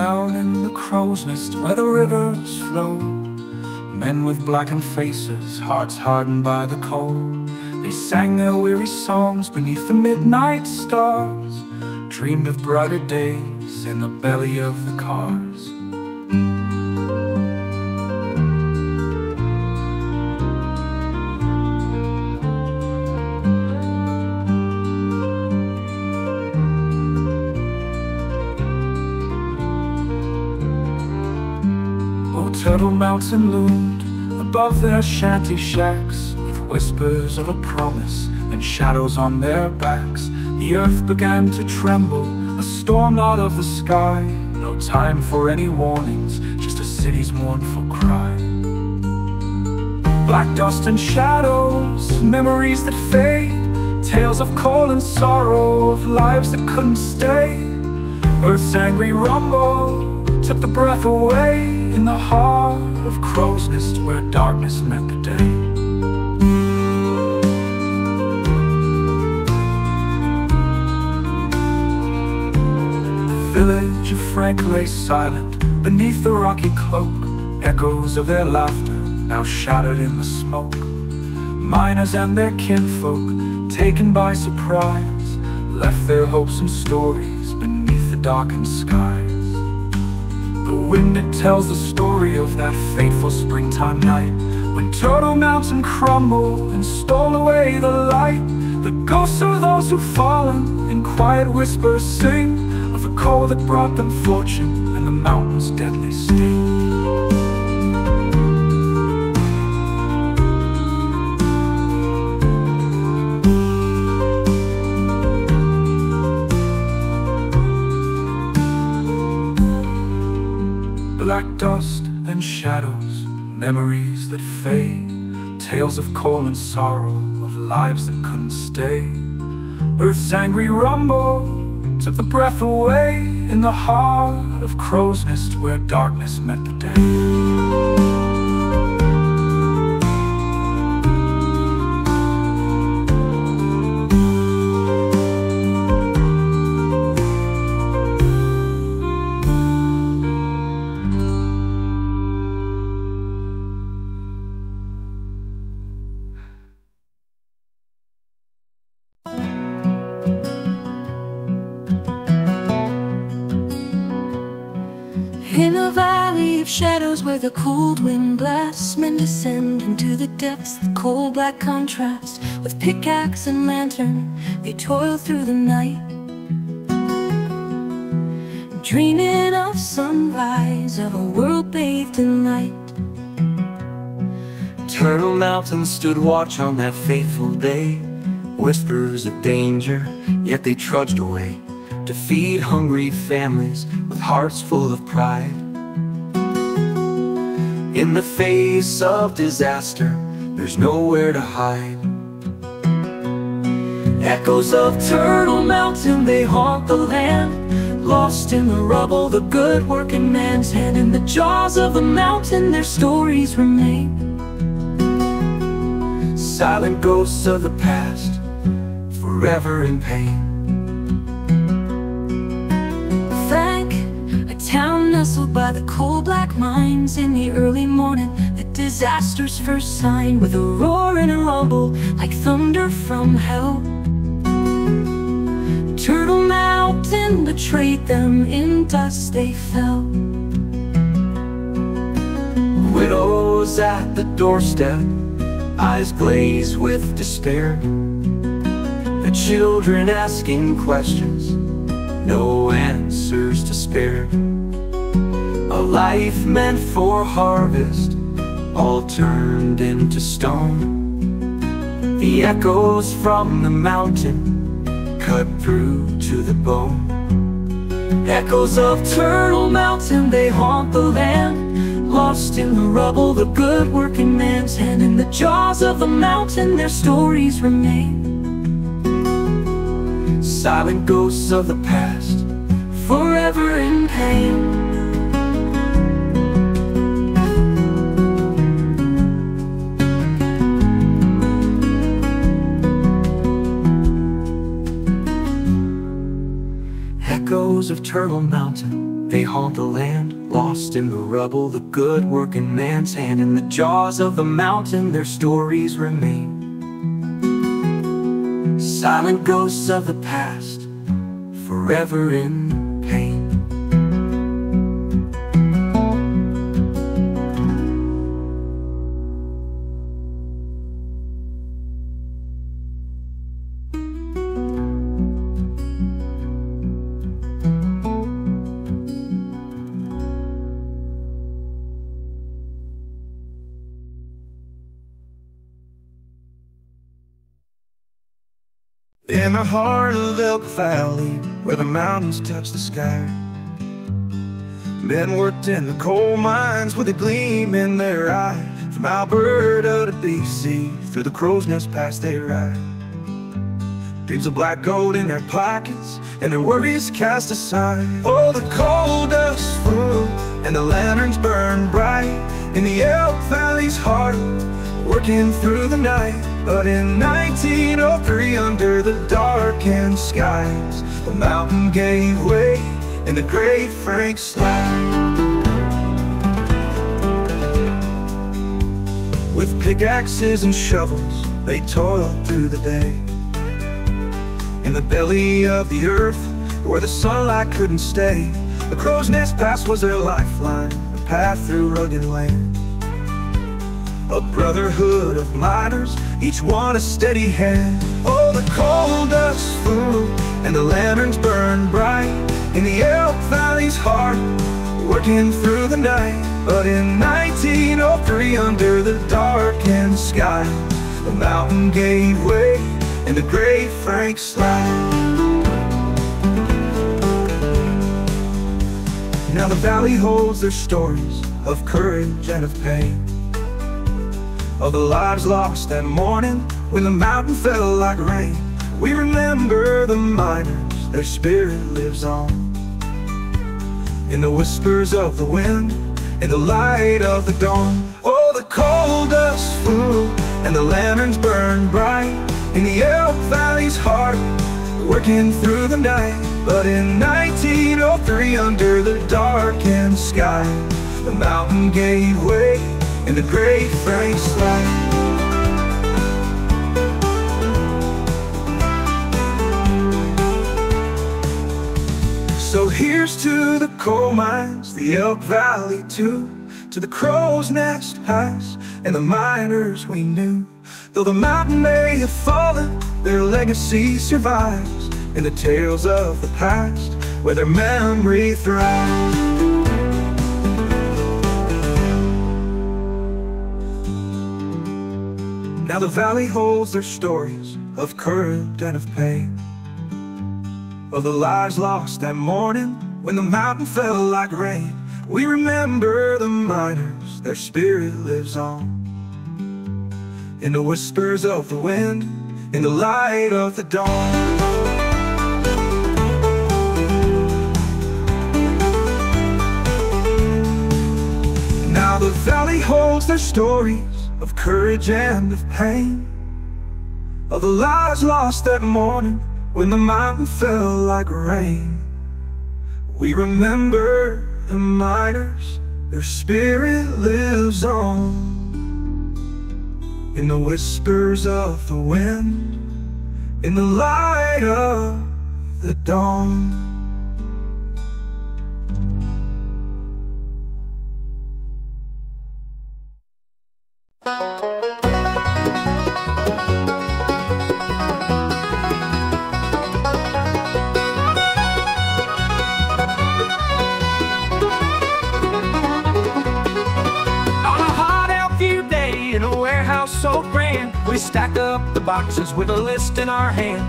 down in the crow's nest where the rivers flow, men with blackened faces, hearts hardened by the cold. They sang their weary songs beneath the midnight stars, dreamed of brighter days in the belly of the cars. Turtle Mountain loomed above their shanty shacks, with whispers of a promise and shadows on their backs. The earth began to tremble, a storm out of the sky. No time for any warnings, just a city's mournful cry. Black dust and shadows, memories that fade, tales of cold and sorrow, of lives that couldn't stay. Earth's angry rumble took the breath away, in the heart of crow's nest where darkness met the day. The village of Frank lay silent beneath the rocky cloak, echoes of their laughter now shattered in the smoke. Miners and their kinfolk, taken by surprise, left their hopes and stories beneath the darkened skies. The wind, it tells the story of that fateful springtime night, when Turtle Mountain crumbled and stole away the light. The ghosts of those who've fallen in quiet whispers sing of the cold that brought them fortune and the mountain's deadly sting. Black dust and shadows, memories that fade, tales of cold and sorrow, of lives that couldn't stay. Earth's angry rumble took the breath away, in the heart of crow's nest where darkness met the day. In a valley of shadows where the cold wind blasts, men descend into the depths, the cold black contrast. With pickaxe and lantern, they toil through the night, dreaming of sunrise, of a world bathed in light. Turtle Mountain stood watch on that fateful day, whispers of danger, yet they trudged away to feed hungry families with hearts full of pride. In the face of disaster, there's nowhere to hide. Echoes of Turtle Mountain, they haunt the land, lost in the rubble, the good working man's hand. In the jaws of the mountain, their stories remain, silent ghosts of the past, forever in pain. Town nestled by the coal black mines, in the early morning, the disaster's first sign. With a roar and a rumble like thunder from hell, Turtle Mountain betrayed them, in dust they fell. Widows at the doorstep, eyes glazed with despair, the children asking questions, no answers to spare. A life meant for harvest, all turned into stone. The echoes from the mountain cut through to the bone. Echoes of Turtle Mountain, they haunt the land, lost in the rubble, the good working man's hand. In the jaws of the mountain, their stories remain, silent ghosts of the past, forever in pain. Echoes of Turtle Mountain, They haunt the land, lost in the rubble, the good working man's hand. In the jaws of the mountain their stories remain, silent ghosts of the past, forever in pain. In the heart of Elk Valley, where the mountains touch the sky, men worked in the coal mines with a gleam in their eye. From Alberta to BC, through the crow's nest pass they ride. Dreams of black gold in their pockets, and their worries cast aside. Oh, the coal dust flew, and the lanterns burned bright in the Elk Valley's heart, working through the night. But in 1903, under the darkened skies, the mountain gave way in the great Frank slide. With pickaxes and shovels, they toiled through the day, in the belly of the earth, where the sunlight couldn't stay. The crow's nest pass was their lifeline, a path through rugged land. A brotherhood of miners, each one a steady hand. Oh, the coal dust flew, and the lanterns burned bright in the Elk Valley's heart, working through the night. But in 1903, under the darkened skies, the mountain gave way in the great Frank slide. Now the valley holds their stories of courage and of pain, of the lives lost that morning when the mountain fell like rain. We remember the miners, their spirit lives on, in the whispers of the wind, in the light of the dawn. Oh, the coal dust flew, and the lanterns burned bright in the Elk Valley's heart, working through the night. But in 1903, under the darkened sky, the mountain gave way in the great Frank slide. So here's to the coal mines, the Elk Valley too, to the crow's nest pass and the miners we knew. Though the mountain may have fallen, their legacy survives in the tales of the past, where their memory thrives. Now the valley holds their stories of courage and of pain, of the lives lost that morning when the mountain fell like rain. We remember the miners, their spirit lives on, in the whispers of the wind, in the light of the dawn. Now the valley holds their stories of courage and of pain, of the lives lost that morning when the mountain fell like rain. We remember the miners, their spirit lives on, in the whispers of the wind, in the light of the dawn. So grand, we stack up the boxes with a list in our hand,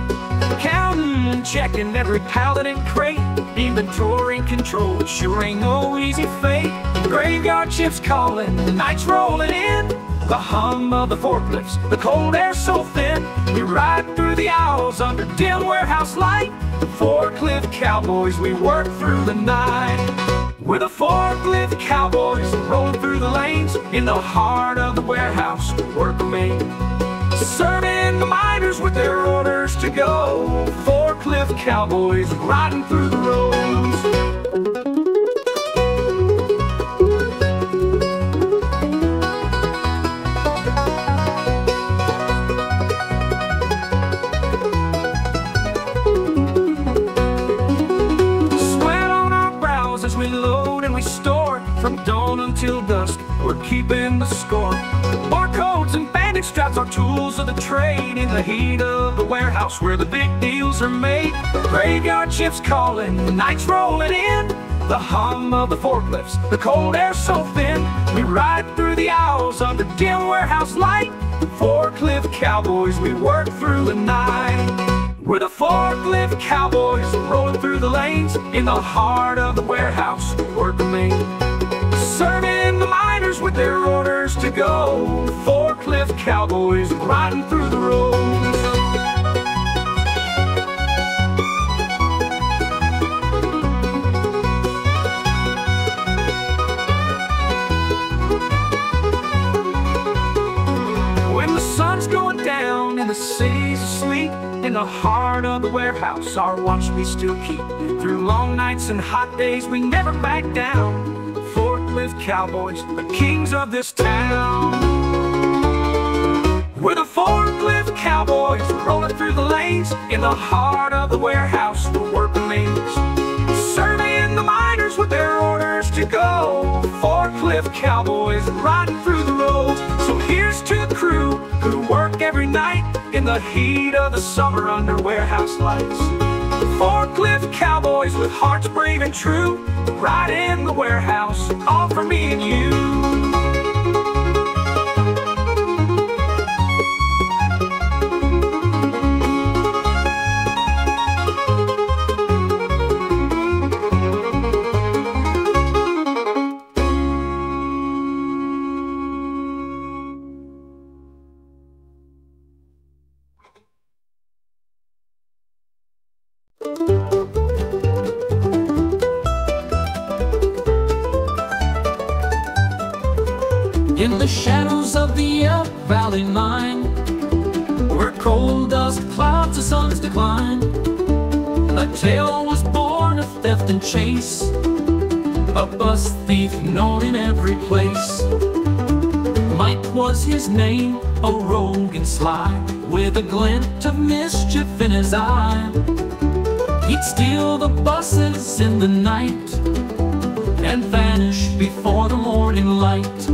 counting and checking every pallet and crate, inventory control, sure ain't no easy fate. Graveyard shifts calling, the night's rolling in, the hum of the forklifts, the cold air so thin. We ride through the aisles under dim warehouse light, the forklift cowboys, we work through the night. We're the forklift cowboys, rolling through the lanes, in the heart of the warehouse, work remain, serving the miners with their orders to go. Forklift cowboys riding through the roads. till dusk, we're keeping the score. Barcodes and bandage straps are tools of the trade in the heat of the warehouse where the big deals are made. Graveyard shifts calling, nights rolling in, the hum of the forklifts, the cold air so thin. We ride through the aisles under dim warehouse light. Forklift cowboys, we work through the night. We're the forklift cowboys, rolling through the lanes. In the heart of the warehouse, we work the main, serving the miners with their orders to go. Forklift cowboys, riding through the roads. And the city's asleep, in the heart of the warehouse our watch we still keep. Through long nights and hot days we never back down. Forklift cowboys, the kings of this town. We're the forklift cowboys, rolling through the lanes. In the heart of the warehouse we're working lanes, serving the miners with their orders to go. Forklift cowboys, riding through the roads. So here's to the crew who work every night in the heat of the summer under warehouse lights. Forklift cowboys with hearts brave and true, right in the warehouse, all for me and you. In the shadows of the Elk Valley line, where coal dust clouds the sun's decline, a tale was born of theft and chase, a bus thief known in every place. Mike was his name, a rogue and sly, with a glint of mischief in his eye. He'd steal the buses in the night and vanish before the morning light.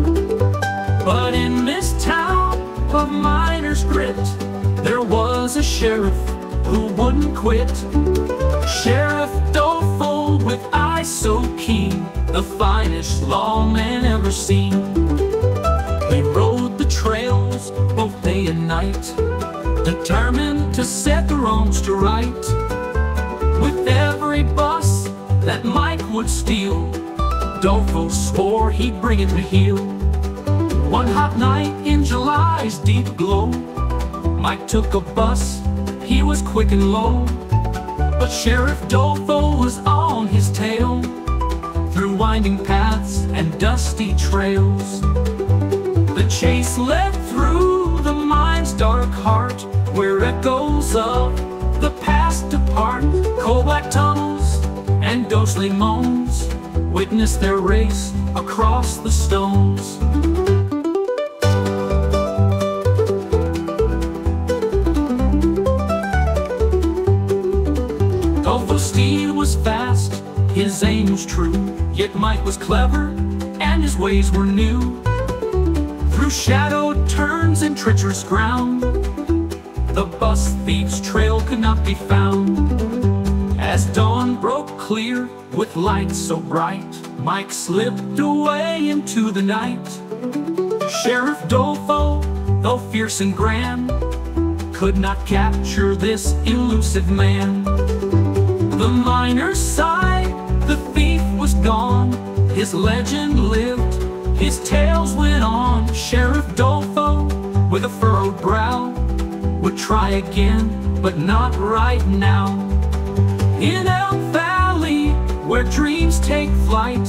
But in this town of miners' grit, there was a sheriff who wouldn't quit. Sheriff doleful with eyes so keen, the finest lawman ever seen. He rode the trails both day and night, determined to set the wrongs to right. With every bus that Mike would steal, doleful swore he'd bring it to heel. One hot night in July's deep glow, Mike took a bus, he was quick and low. But Sheriff Doleful was on his tail, through winding paths and dusty trails. The chase led through the mine's dark heart, where echoes of the past depart. Coal black tunnels and ghostly moans witness their race across the stones. Doleful's steed was fast, his aim was true, yet Mike was clever and his ways were new. Through shadowed turns and treacherous ground, the bus thief's trail could not be found. As dawn broke clear with light so bright, Mike slipped away into the night. Sheriff Doleful, though fierce and grand, could not capture this elusive man. The miners sighed, the thief was gone, his legend lived, his tales went on. Sheriff Doleful, with a furrowed brow, would try again, but not right now. In Elk Valley, where dreams take flight,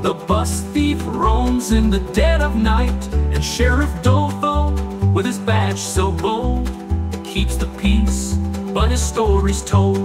the bus thief roams in the dead of night. And Sheriff Doleful, with his badge so bold, keeps the peace, but his story's told.